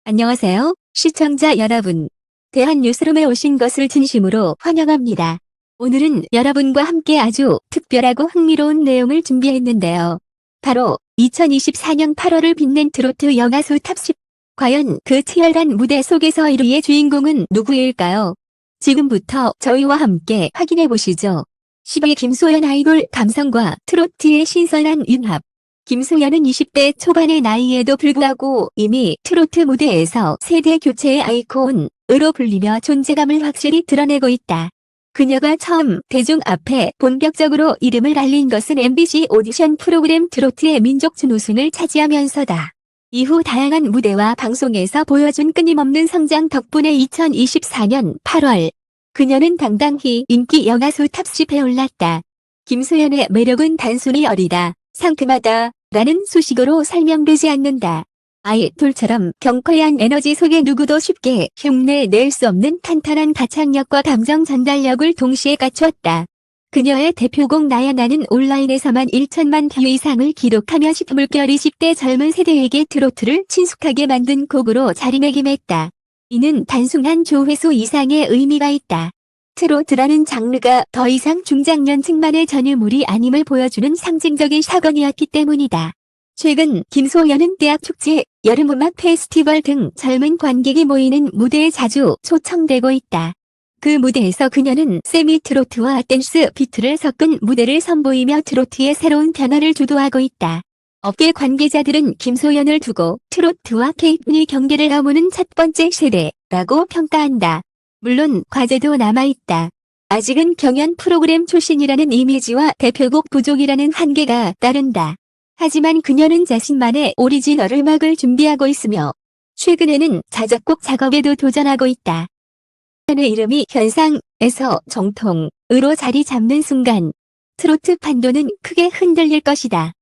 안녕하세요, 시청자 여러분. 대한뉴스룸에 오신 것을 진심으로 환영합니다. 오늘은 여러분과 함께 아주 특별하고 흥미로운 내용을 준비했는데요. 바로 2024년 8월을 빛낸 트로트 여가수 탑10. 과연 그 치열한 무대 속에서 1위의 주인공은 누구일까요? 지금부터 저희와 함께 확인해 보시죠. 10위 김소연 아이돌 감성과 트로트의 신선한 융합. 김소연은 20대 초반의 나이에도 불구하고 이미 트로트 무대에서 세대 교체의 아이콘으로 불리며 존재감을 확실히 드러내고 있다. 그녀가 처음 대중 앞에 본격적으로 이름을 알린 것은 MBC 오디션 프로그램 트로트의 민족준 우승을 차지하면서다. 이후 다양한 무대와 방송에서 보여준 끊임없는 성장 덕분에 2024년 8월 그녀는 당당히 인기 여가수 탑10에 올랐다. 김소연의 매력은 단순히 어리다, 상큼하다 라는 수식어로 설명되지 않는다. 아이돌처럼 경쾌한 에너지 속에 누구도 쉽게 흉내낼 수 없는 탄탄한 가창력과 감정 전달력을 동시에 갖추었다. 그녀의 대표곡 나야 나는 온라인에서만 1천만 뷰 이상을 기록하며 물결 20대 젊은 세대에게 트로트를 친숙하게 만든 곡으로 자리매김했다. 이는 단순한 조회수 이상의 의미가 있다. 트로트라는 장르가 더 이상 중장년층만의 전유물이 아님을 보여주는 상징적인 사건이었기 때문이다. 최근 김소연은 대학 축제, 여름음악 페스티벌 등 젊은 관객이 모이는 무대에 자주 초청되고 있다. 그 무대에서 그녀는 세미 트로트와 댄스 비트를 섞은 무대를 선보이며 트로트의 새로운 변화를 주도하고 있다. 업계 관계자들은 김소연을 두고 트로트와 K-팝이 경계를 넘으는 첫 번째 세대라고 평가한다. 물론 과제도 남아있다. 아직은 경연 프로그램 출신이라는 이미지와 대표곡 부족이라는 한계가 따른다. 하지만 그녀는 자신만의 오리지널 음악을 준비하고 있으며 최근에는 자작곡 작업에도 도전하고 있다. 그녀의 이름이 현상에서 정통으로 자리 잡는 순간 트로트 판도는 크게 흔들릴 것이다.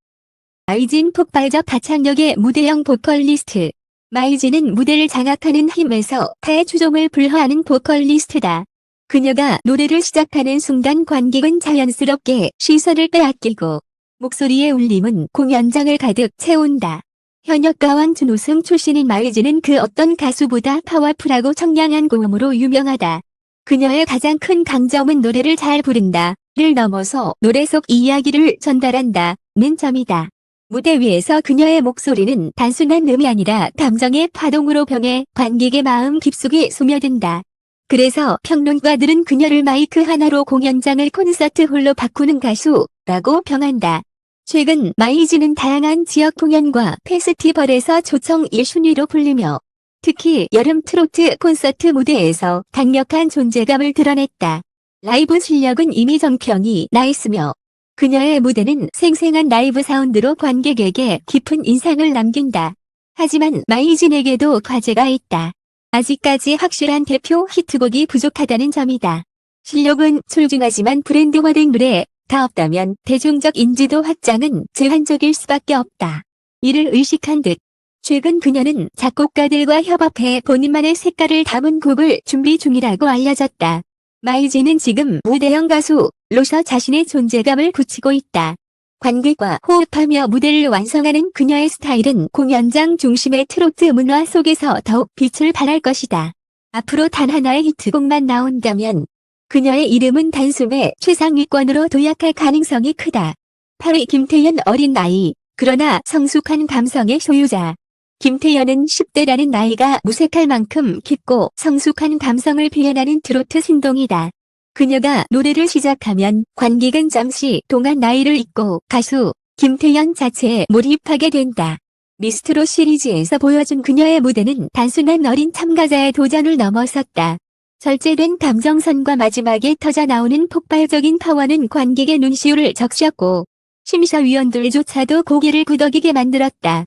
마이진 폭발적 가창력의 무대형 보컬리스트. 마이진은 무대를 장악하는 힘에서 타의 추종을 불허하는 보컬리스트다. 그녀가 노래를 시작하는 순간 관객은 자연스럽게 시선을 빼앗기고 목소리의 울림은 공연장을 가득 채운다. 현역 가왕 준우승 출신인 마이진은 그 어떤 가수보다 파워풀하고 청량한 고음으로 유명하다. 그녀의 가장 큰 강점은 노래를 잘 부른다를 넘어서 노래 속 이야기를 전달한다는 점이다. 무대 위에서 그녀의 목소리는 단순한 음이 아니라 감정의 파동으로 변해 관객의 마음 깊숙이 스며든다. 그래서 평론가들은 그녀를 마이크 하나로 공연장을 콘서트 홀로 바꾸는 가수라고 평한다. 최근 마이진은 다양한 지역 공연과 페스티벌에서 초청 1순위로 불리며 특히 여름 트로트 콘서트 무대에서 강력한 존재감을 드러냈다. 라이브 실력은 이미 정평이 나 있으며 그녀의 무대는 생생한 라이브 사운드로 관객에게 깊은 인상을 남긴다. 하지만 마이진에게도 과제가 있다. 아직까지 확실한 대표 히트곡이 부족하다는 점이다. 실력은 출중하지만 브랜드화된 노래가 없다면 대중적 인지도 확장은 제한적일 수밖에 없다. 이를 의식한 듯 최근 그녀는 작곡가들과 협업해 본인만의 색깔을 담은 곡을 준비 중이라고 알려졌다. 마이진은 지금 무대형 가수로서 자신의 존재감을 굳히고 있다. 관객과 호흡하며 무대를 완성하는 그녀의 스타일은 공연장 중심의 트로트 문화 속에서 더욱 빛을 발할 것이다. 앞으로 단 하나의 히트곡만 나온다면 그녀의 이름은 단숨에 최상위권으로 도약할 가능성이 크다. 8위 김태연 어린 나이, 그러나 성숙한 감성의 소유자. 김태연은 10대라는 나이가 무색할 만큼 깊고 성숙한 감성을 표현하는 트로트 신동이다. 그녀가 노래를 시작하면 관객은 잠시 동안 나이를 잊고 가수 김태연 자체에 몰입하게 된다. 미스트롯 시리즈에서 보여준 그녀의 무대는 단순한 어린 참가자의 도전을 넘어섰다. 절제된 감정선과 마지막에 터져나오는 폭발적인 파워는 관객의 눈시울을 적셨고 심사위원들조차도 고개를 끄덕이게 만들었다.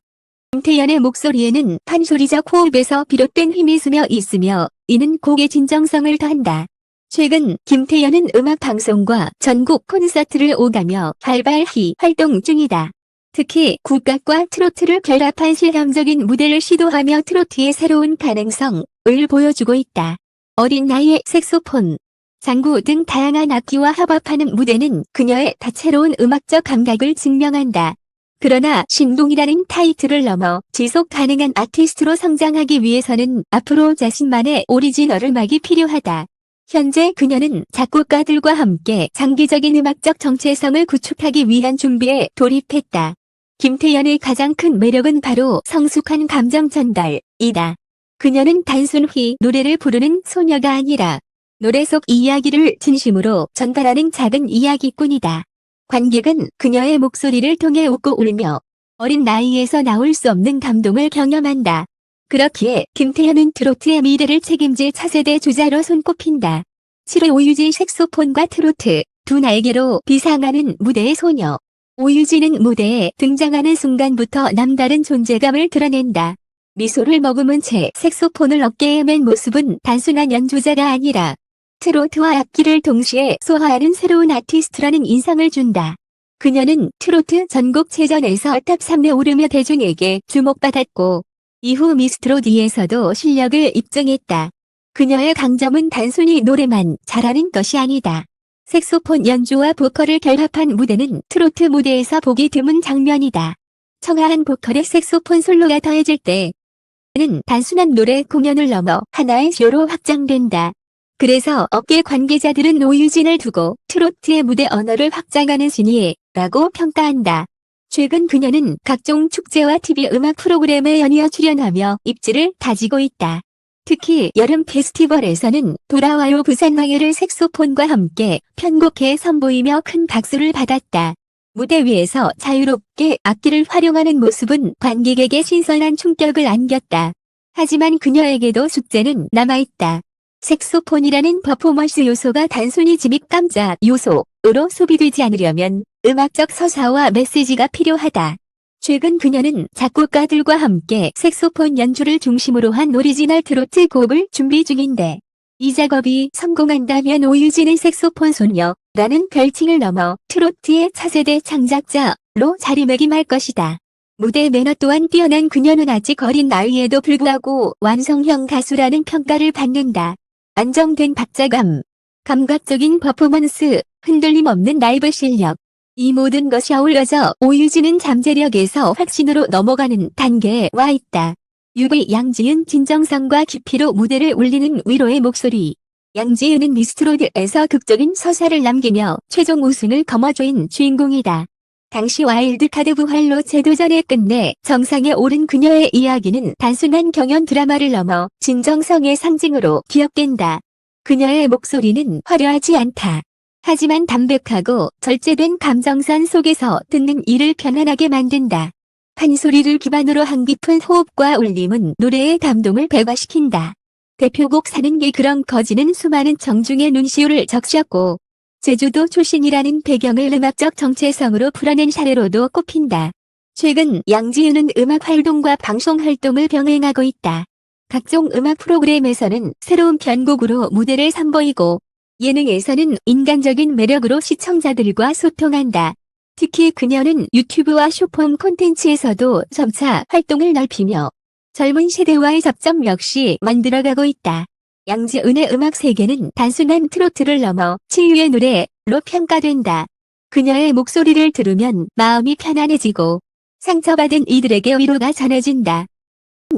김태연의 목소리에는 판소리적 호흡에서 비롯된 힘이 스며 있으며 이는 곡의 진정성을 더한다. 최근 김태연은 음악방송과 전국 콘서트를 오가며 활발히 활동 중이다. 특히 국악과 트로트를 결합한 실험적인 무대를 시도하며 트로트의 새로운 가능성을 보여주고 있다. 어린 나이에 색소폰, 장구 등 다양한 악기와 협업하는 무대는 그녀의 다채로운 음악적 감각을 증명한다. 그러나 신동이라는 타이틀을 넘어 지속 가능한 아티스트로 성장하기 위해서는 앞으로 자신만의 오리지널 음악이 필요하다. 현재 그녀는 작곡가들과 함께 장기적인 음악적 정체성을 구축하기 위한 준비에 돌입했다. 김태연의 가장 큰 매력은 바로 성숙한 감정 전달이다. 그녀는 단순히 노래를 부르는 소녀가 아니라 노래 속 이야기를 진심으로 전달하는 작은 이야기꾼이다. 관객은 그녀의 목소리를 통해 웃고 울며 어린 나이에서 나올 수 없는 감동을 경험한다. 그렇기에 김태현은 트로트의 미래를 책임질 차세대 주자로 손꼽힌다. 7회 오유진 색소폰과 트로트 두 날개로 비상하는 무대의 소녀. 오유진은 무대에 등장하는 순간부터 남다른 존재감을 드러낸다. 미소를 머금은 채 색소폰을 어깨에 맨 모습은 단순한 연주자가 아니라 트로트와 악기를 동시에 소화하는 새로운 아티스트라는 인상을 준다. 그녀는 트로트 전국체전에서 탑 3에 오르며 대중에게 주목받았고 이후 미스트롯2에서도 실력을 입증했다. 그녀의 강점은 단순히 노래만 잘하는 것이 아니다. 색소폰 연주와 보컬을 결합한 무대는 트로트 무대에서 보기 드문 장면이다. 청아한 보컬에 색소폰 솔로가 더해질 때는 단순한 노래 공연을 넘어 하나의 쇼로 확장된다. 그래서 업계 관계자들은 오유진을 두고 트로트의 무대 언어를 확장하는 신이라고 평가한다. 최근 그녀는 각종 축제와 TV 음악 프로그램에 연이어 출연하며 입지를 다지고 있다. 특히 여름 페스티벌에서는 돌아와요 부산항해를 색소폰과 함께 편곡해 선보이며 큰 박수를 받았다. 무대 위에서 자유롭게 악기를 활용하는 모습은 관객에게 신선한 충격을 안겼다. 하지만 그녀에게도 숙제는 남아있다. 색소폰이라는 퍼포먼스 요소가 단순히 지믹 깜짝 요소로 소비되지 않으려면 음악적 서사와 메시지가 필요하다. 최근 그녀는 작곡가들과 함께 색소폰 연주를 중심으로 한 오리지널 트로트 곡을 준비 중인데 이 작업이 성공한다면 오유진의 색소폰 소녀라는 별칭을 넘어 트로트의 차세대 창작자로 자리매김할 것이다. 무대 매너 또한 뛰어난 그녀는 아직 어린 나이에도 불구하고 완성형 가수라는 평가를 받는다. 안정된 박자감, 감각적인 퍼포먼스, 흔들림 없는 라이브 실력. 이 모든 것이 어우러져 오유진은 잠재력에서 확신으로 넘어가는 단계에 와 있다. 6위 양지은 진정성과 깊이로 무대를 울리는 위로의 목소리. 양지은은 미스트롯에서 극적인 서사를 남기며 최종 우승을 거머쥔 주인공이다. 당시 와일드카드 부활로 재도전에 끝내 정상에 오른 그녀의 이야기는 단순한 경연 드라마를 넘어 진정성의 상징으로 기억된다. 그녀의 목소리는 화려하지 않다. 하지만 담백하고 절제된 감정선 속에서 듣는 이를 편안하게 만든다. 판소리를 기반으로 한 깊은 호흡과 울림은 노래의 감동을 배가시킨다. 대표곡 사는 게 그런 거지는 수많은 정중의 눈시울을 적셨고 제주도 출신이라는 배경을 음악적 정체성으로 풀어낸 사례로도 꼽힌다. 최근 양지은은 음악 활동과 방송 활동을 병행하고 있다. 각종 음악 프로그램에서는 새로운 편곡으로 무대를 선보이고 예능에서는 인간적인 매력으로 시청자들과 소통한다. 특히 그녀는 유튜브와 쇼폼 콘텐츠에서도 점차 활동을 넓히며 젊은 세대와의 접점 역시 만들어가고 있다. 양지은의 음악 세계는 단순한 트로트를 넘어 치유의 노래로 평가된다. 그녀의 목소리를 들으면 마음이 편안해지고 상처받은 이들에게 위로가 전해진다.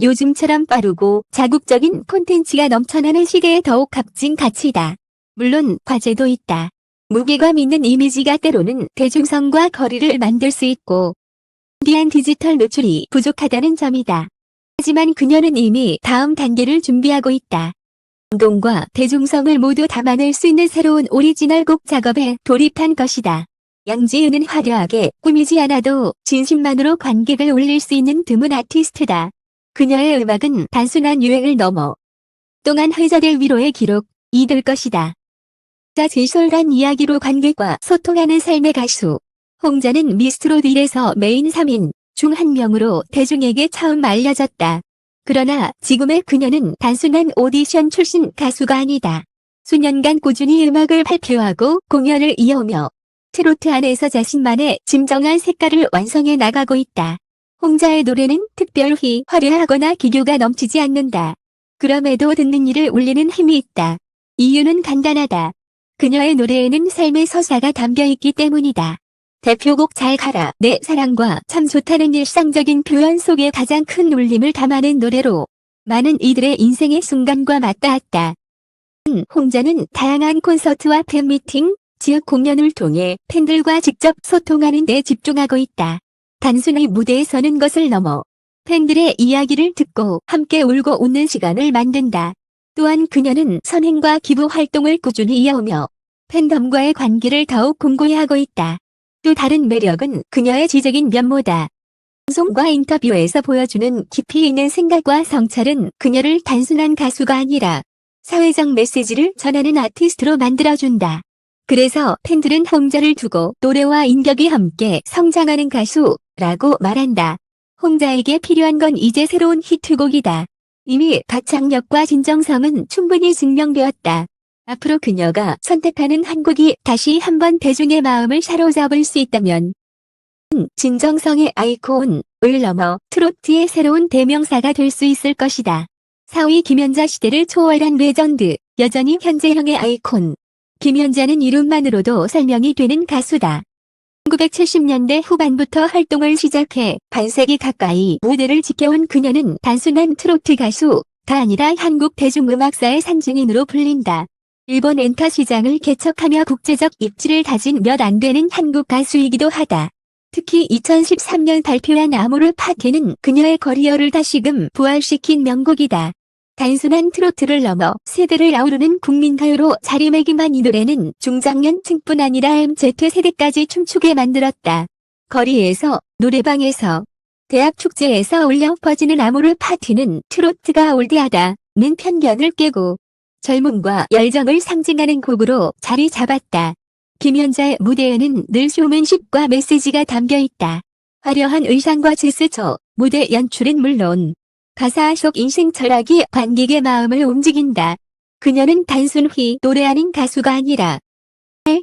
요즘처럼 빠르고 자극적인 콘텐츠가 넘쳐나는 시대에 더욱 값진 가치다. 물론 과제도 있다. 무게감 있는 이미지가 때로는 대중성과 거리를 만들 수 있고 디안 디지털 노출이 부족하다는 점이다. 하지만 그녀는 이미 다음 단계를 준비하고 있다. 감동과 대중성을 모두 담아낼 수 있는 새로운 오리지널 곡 작업에 돌입한 것이다. 양지은은 화려하게 꾸미지 않아도 진심만으로 관객을 울릴 수 있는 드문 아티스트다. 그녀의 음악은 단순한 유행을 넘어 동안 회자될 위로의 기록이 될 것이다. 진솔한 이야기로 관객과 소통하는 삶의 가수. 홍자는 미스트롯 1에서 메인 3인 중 한 명으로 대중에게 처음 알려졌다. 그러나 지금의 그녀는 단순한 오디션 출신 가수가 아니다. 수년간 꾸준히 음악을 발표하고 공연을 이어오며 트로트 안에서 자신만의 진정한 색깔을 완성해 나가고 있다. 홍자의 노래는 특별히 화려하거나 기교가 넘치지 않는다. 그럼에도 듣는 이를 울리는 힘이 있다. 이유는 간단하다. 그녀의 노래에는 삶의 서사가 담겨 있기 때문이다. 대표곡 잘 가라, 내 사랑과 참 좋다는 일상적인 표현 속에 가장 큰 울림을 담아낸 노래로 많은 이들의 인생의 순간과 맞닿았다. 홍자는 다양한 콘서트와 팬미팅, 지역 공연을 통해 팬들과 직접 소통하는 데 집중하고 있다. 단순히 무대에 서는 것을 넘어 팬들의 이야기를 듣고 함께 울고 웃는 시간을 만든다. 또한 그녀는 선행과 기부 활동을 꾸준히 이어오며 팬덤과의 관계를 더욱 공고히 하고 있다. 또 다른 매력은 그녀의 지적인 면모다. 방송과 인터뷰에서 보여주는 깊이 있는 생각과 성찰은 그녀를 단순한 가수가 아니라 사회적 메시지를 전하는 아티스트로 만들어준다. 그래서 팬들은 홍자를 두고 노래와 인격이 함께 성장하는 가수라고 말한다. 홍자에게 필요한 건 이제 새로운 히트곡이다. 이미 가창력과 진정성은 충분히 증명되었다. 앞으로 그녀가 선택하는 한 곡이 다시 한번 대중의 마음을 사로잡을 수 있다면 진정성의 아이콘을 넘어 트로트의 새로운 대명사가 될 수 있을 것이다. 4위 김연자 시대를 초월한 레전드, 여전히 현재형의 아이콘. 김연자는 이름만으로도 설명이 되는 가수다. 1970년대 후반부터 활동을 시작해 반세기 가까이 무대를 지켜온 그녀는 단순한 트로트 가수가 아니라 한국 대중음악사의 산증인으로 불린다. 일본 엔터 시장을 개척하며 국제적 입지를 다진 몇 안 되는 한국 가수이기도 하다. 특히 2013년 발표한 아모르 파티는 그녀의 커리어를 다시금 부활시킨 명곡이다. 단순한 트로트를 넘어 세대를 아우르는 국민가요로 자리매김한 이 노래는 중장년층뿐 아니라 MZ세대까지 춤추게 만들었다. 거리에서, 노래방에서, 대학 축제에서 울려 퍼지는 아모르 파티는 트로트가 올드하다는 편견을 깨고 젊음과 열정을 상징하는 곡으로 자리 잡았다. 김연자의 무대에는 늘 쇼맨십과 메시지가 담겨있다. 화려한 의상과 제스처, 무대 연출은 물론 가사 속 인생 철학이 관객의 마음을 움직인다. 그녀는 단순히 노래하는 가수가 아니라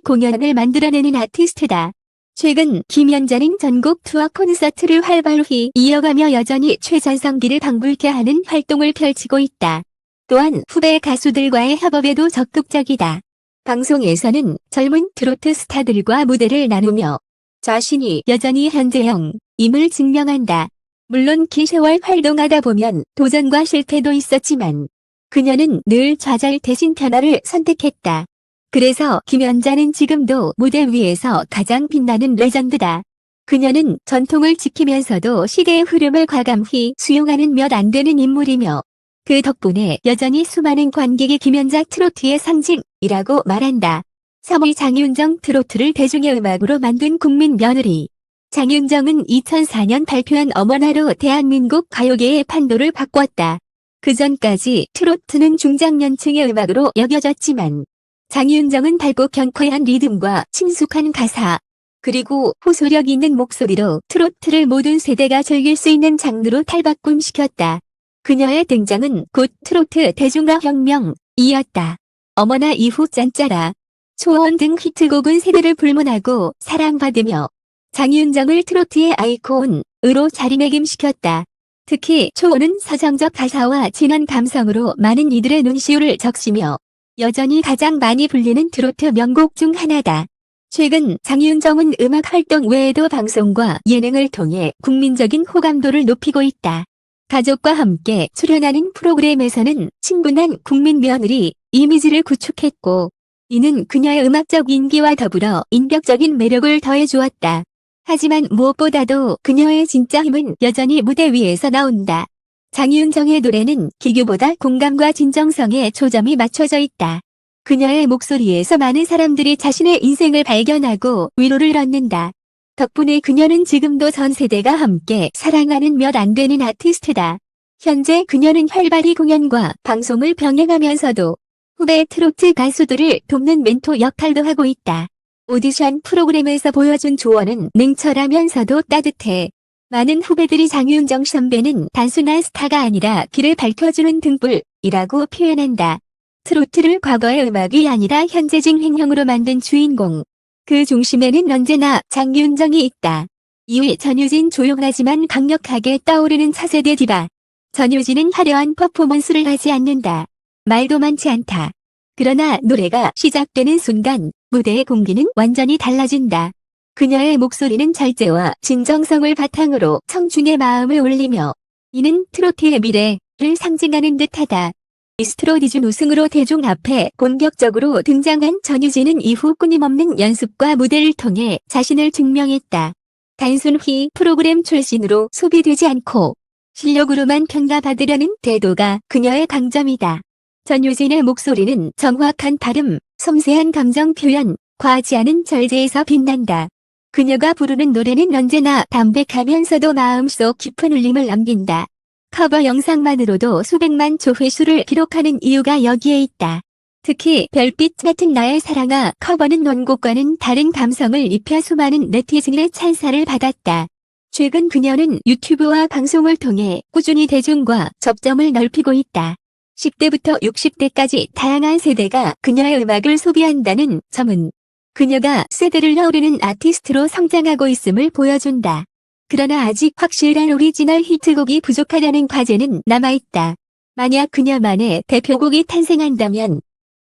공연을 만들어내는 아티스트다. 최근 김연자는 전국 투어 콘서트를 활발히 이어가며 여전히 최전성기를 방불케 하는 활동을 펼치고 있다. 또한 후배 가수들과의 협업에도 적극적이다. 방송에서는 젊은 트로트 스타들과 무대를 나누며 자신이 여전히 현재형임을 증명한다. 물론 긴 세월 활동하다 보면 도전과 실패도 있었지만 그녀는 늘 좌절 대신 변화를 선택했다. 그래서 김연자는 지금도 무대 위에서 가장 빛나는 레전드다. 그녀는 전통을 지키면서도 시대의 흐름을 과감히 수용하는 몇 안 되는 인물이며 그 덕분에 여전히 수많은 관객이 김연자 트로트의 상징이라고 말한다. 3위 장윤정 트로트를 대중의 음악으로 만든 국민 며느리. 장윤정은 2004년 발표한 어머나로 대한민국 가요계의 판도를 바꿨다. 그전까지 트로트는 중장년층의 음악으로 여겨졌지만 장윤정은 밝고 경쾌한 리듬과 친숙한 가사, 그리고 호소력 있는 목소리로 트로트를 모든 세대가 즐길 수 있는 장르로 탈바꿈시켰다. 그녀의 등장은 곧 트로트 대중화혁명이었다. 어머나 이후 짠짜라, 초원 등 히트곡은 세대를 불문하고 사랑받으며 장윤정을 트로트의 아이콘으로 자리매김시켰다. 특히 초원은 서정적 가사와 진한 감성으로 많은 이들의 눈시울을 적시며 여전히 가장 많이 불리는 트로트 명곡 중 하나다. 최근 장윤정은 음악 활동 외에도 방송과 예능을 통해 국민적인 호감도를 높이고 있다. 가족과 함께 출연하는 프로그램에서는 친근한 국민 며느리 이미지를 구축했고 이는 그녀의 음악적 인기와 더불어 인격적인 매력을 더해주었다. 하지만 무엇보다도 그녀의 진짜 힘은 여전히 무대 위에서 나온다. 장윤정의 노래는 기교보다 공감과 진정성에 초점이 맞춰져 있다. 그녀의 목소리에서 많은 사람들이 자신의 인생을 발견하고 위로를 얻는다. 덕분에 그녀는 지금도 전 세대가 함께 사랑하는 몇 안 되는 아티스트다. 현재 그녀는 활발히 공연과 방송을 병행하면서도 후배 트로트 가수들을 돕는 멘토 역할도 하고 있다. 오디션 프로그램에서 보여준 조언은 냉철하면서도 따뜻해. 많은 후배들이 장윤정 선배는 단순한 스타가 아니라 길을 밝혀주는 등불이라고 표현한다. 트로트를 과거의 음악이 아니라 현재적 행형으로 만든 주인공. 그 중심에는 언제나 장윤정이 있다. 2위 전유진 조용하지만 강력하게 떠오르는 차세대 디바. 전유진은 화려한 퍼포먼스를 하지 않는다. 말도 많지 않다. 그러나 노래가 시작되는 순간 무대의 공기는 완전히 달라진다. 그녀의 목소리는 절제와 진정성을 바탕으로 청중의 마음을 울리며 이는 트로트의 미래를 상징하는 듯하다. 미스트롯 우승으로 대중 앞에 본격적으로 등장한 전유진은 이후 끊임없는 연습과 무대를 통해 자신을 증명했다. 단순히 프로그램 출신으로 소비되지 않고 실력으로만 평가받으려는 태도가 그녀의 강점이다. 전유진의 목소리는 정확한 발음, 섬세한 감정 표현, 과하지 않은 절제에서 빛난다. 그녀가 부르는 노래는 언제나 담백하면서도 마음속 깊은 울림을 남긴다. 커버 영상만으로도 수백만 조회수를 기록하는 이유가 여기에 있다. 특히 별빛 같은 나의 사랑아 커버는 원곡과는 다른 감성을 입혀 수많은 네티즌의 찬사를 받았다. 최근 그녀는 유튜브와 방송을 통해 꾸준히 대중과 접점을 넓히고 있다. 10대부터 60대까지 다양한 세대가 그녀의 음악을 소비한다는 점은 그녀가 세대를 어우르는 아티스트로 성장하고 있음을 보여준다. 그러나 아직 확실한 오리지널 히트곡이 부족하다는 과제는 남아있다. 만약 그녀만의 대표곡이 탄생한다면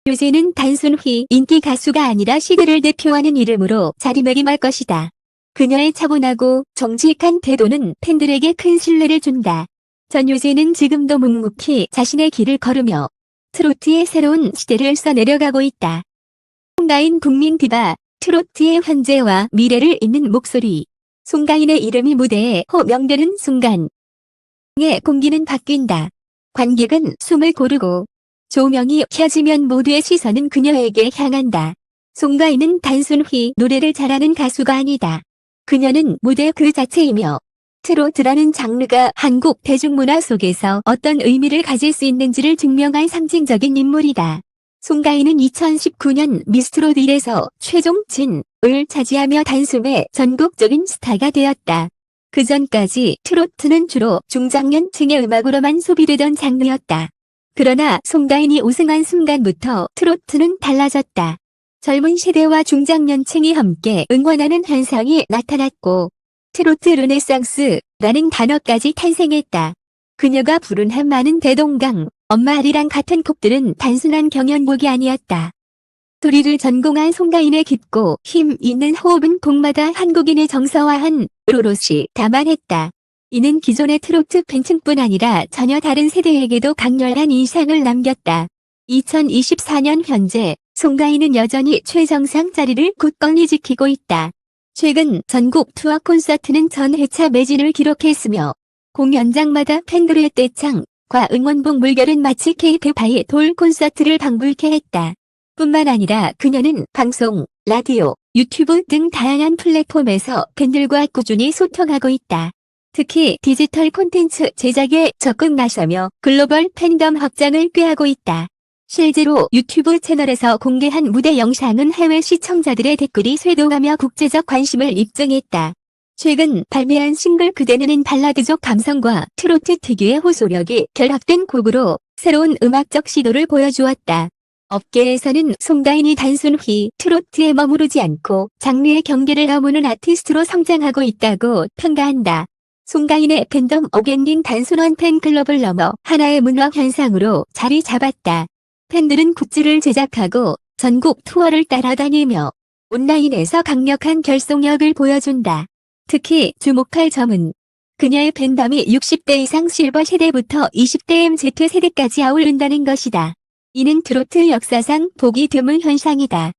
요새는 단순히 인기 가수가 아니라 시대를 대표하는 이름으로 자리매김할 것이다. 그녀의 차분하고 정직한 태도는 팬들에게 큰 신뢰를 준다. 전유진은 지금도 묵묵히 자신의 길을 걸으며 트로트의 새로운 시대를 써내려가고 있다. 송가인 국민 디바, 트로트의 현재와 미래를 잇는 목소리. 송가인의 이름이 무대에 호명되는 순간 의 공기는 바뀐다. 관객은 숨을 고르고 조명이 켜지면 모두의 시선은 그녀에게 향한다. 송가인은 단순히 노래를 잘하는 가수가 아니다. 그녀는 무대 그 자체이며 트로트라는 장르가 한국 대중문화 속에서 어떤 의미를 가질 수 있는지를 증명한 상징적인 인물이다. 송가인은 2019년 미스트롯 1에서 최종 진을 차지하며 단숨에 전국적인 스타가 되었다. 그 전까지 트로트는 주로 중장년층의 음악으로만 소비되던 장르였다. 그러나 송가인이 우승한 순간부터 트로트는 달라졌다. 젊은 세대와 중장년층이 함께 응원하는 현상이 나타났고 트로트 르네상스라는 단어까지 탄생했다. 그녀가 부른 한 많은 대동강, 엄마 아리랑 같은 곡들은 단순한 경연곡이 아니었다. 소리를 전공한 송가인의 깊고 힘 있는 호흡은 곡마다 한국인의 정서와 오롯이 담아냈다. 이는 기존의 트로트 팬층뿐 아니라 전혀 다른 세대에게도 강렬한 인상을 남겼다. 2024년 현재 송가인은 여전히 최정상 자리를 굳건히 지키고 있다. 최근 전국 투어 콘서트는 전 회차 매진을 기록했으며 공연장마다 팬들의 떼창과 응원봉 물결은 마치 K-pop 아이돌 콘서트를 방불케 했다. 뿐만 아니라 그녀는 방송, 라디오, 유튜브 등 다양한 플랫폼에서 팬들과 꾸준히 소통하고 있다. 특히 디지털 콘텐츠 제작에 적극 나서며 글로벌 팬덤 확장을 꾀하고 있다. 실제로 유튜브 채널에서 공개한 무대 영상은 해외 시청자들의 댓글이 쇄도하며 국제적 관심을 입증했다. 최근 발매한 싱글 그대는 발라드적 감성과 트로트 특유의 호소력이 결합된 곡으로 새로운 음악적 시도를 보여주었다. 업계에서는 송가인이 단순히 트로트에 머무르지 않고 장르의 경계를 넘으는 아티스트로 성장하고 있다고 평가한다. 송가인의 팬덤 어겐닌 단순한 팬클럽을 넘어 하나의 문화 현상으로 자리 잡았다. 팬들은 굿즈를 제작하고 전국 투어를 따라다니며 온라인에서 강력한 결속력을 보여준다. 특히 주목할 점은 그녀의 팬덤이 60대 이상 실버 세대부터 20대 MZ 세대까지 아우른다는 것이다. 이는 트로트 역사상 보기 드문 현상이다.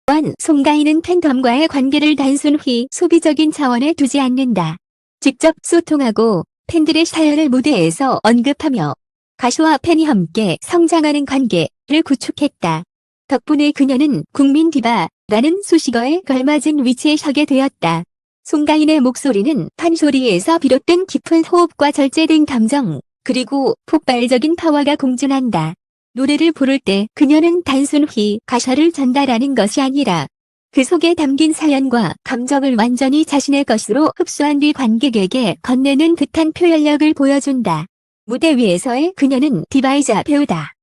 또한 송가인은 팬덤과의 관계를 단순히 소비적인 차원에 두지 않는다. 직접 소통하고 팬들의 사연을 무대에서 언급하며 가수와 팬이 함께 성장하는 관계를 구축했다. 덕분에 그녀는 국민 디바라는 수식어에 걸맞은 위치에 서게 되었다. 송가인의 목소리는 판소리에서 비롯된 깊은 호흡과 절제된 감정, 그리고 폭발적인 파워가 공존한다. 노래를 부를 때 그녀는 단순히 가사를 전달하는 것이 아니라 그 속에 담긴 사연과 감정을 완전히 자신의 것으로 흡수한 뒤 관객에게 건네는 듯한 표현력을 보여준다. 무대 위에서의 그녀는 디바이자 배우다.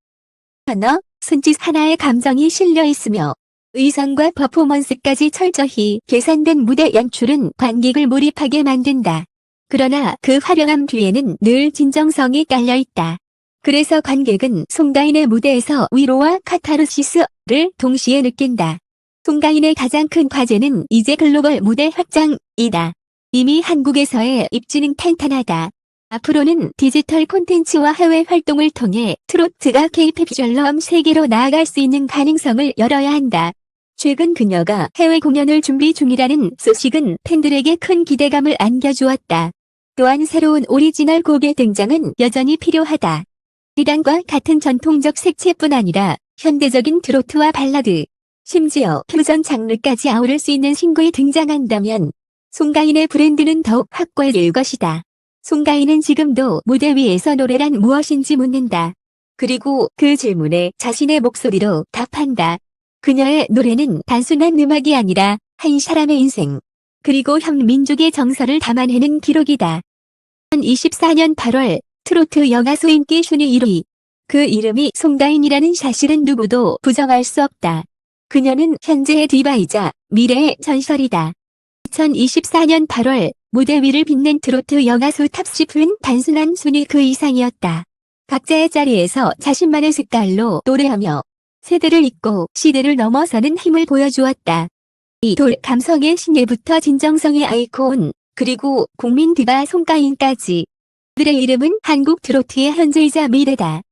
언어, 손짓 하나의 감정이 실려 있으며 의상과 퍼포먼스까지 철저히 계산된 무대 연출은 관객을 몰입하게 만든다. 그러나 그 화려함 뒤에는 늘 진정성이 깔려 있다. 그래서 관객은 송가인의 무대에서 위로와 카타르시스를 동시에 느낀다. 송가인의 가장 큰 과제는 이제 글로벌 무대 확장이다. 이미 한국에서의 입지는 탄탄하다. 앞으로는 디지털 콘텐츠와 해외 활동을 통해 트로트가 K-팝 비주얼럼 세계로 나아갈 수 있는 가능성을 열어야 한다. 최근 그녀가 해외 공연을 준비 중이라는 소식은 팬들에게 큰 기대감을 안겨주었다. 또한 새로운 오리지널 곡의 등장은 여전히 필요하다. 이단과 같은 전통적 색채뿐 아니라 현대적인 트로트와 발라드, 심지어 퓨전 장르까지 아우를 수 있는 신곡이 등장한다면 송가인의 브랜드는 더욱 확고해질 것이다. 송가인은 지금도 무대 위에서 노래란 무엇인지 묻는다. 그리고 그 질문에 자신의 목소리로 답한다. 그녀의 노래는 단순한 음악이 아니라 한 사람의 인생, 그리고 현 민족의 정서를 담아내는 기록이다. 2024년 8월 트로트 여가수 인기 순위 1위. 그 이름이 송가인이라는 사실은 누구도 부정할 수 없다. 그녀는 현재의 디바이자 미래의 전설이다. 2024년 8월 무대 위를 빛낸 트로트 여가수 탑10은 단순한 순위 그 이상이었다. 각자의 자리에서 자신만의 색깔로 노래하며 세대를 잇고 시대를 넘어서는 힘을 보여주었다. 이 돌 감성의 신예부터 진정성의 아이콘, 그리고 국민 디바 송가인까지. 그들의 이름은 한국 트로트의 현재이자 미래다.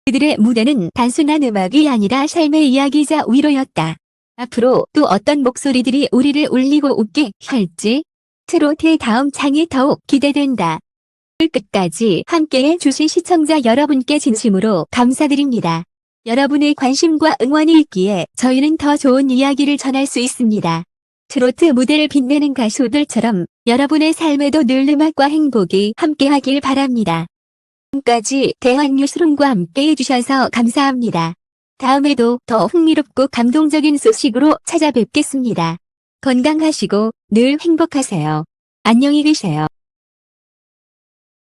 그들의 무대는 단순한 음악이 아니라 삶의 이야기이자 위로였다. 앞으로 또 어떤 목소리들이 우리를 울리고 웃게 할지 트로트의 다음 장이 더욱 기대된다. 끝까지 함께해 주신 시청자 여러분께 진심으로 감사드립니다. 여러분의 관심과 응원이 있기에 저희는 더 좋은 이야기를 전할 수 있습니다. 트로트 무대를 빛내는 가수들처럼 여러분의 삶에도 늘 음악과 행복이 함께하길 바랍니다. 지금까지 대한뉴스룸과 함께 해주셔서 감사합니다. 다음에도 더 흥미롭고 감동적인 소식으로 찾아뵙겠습니다. 건강하시고 늘 행복하세요. 안녕히 계세요.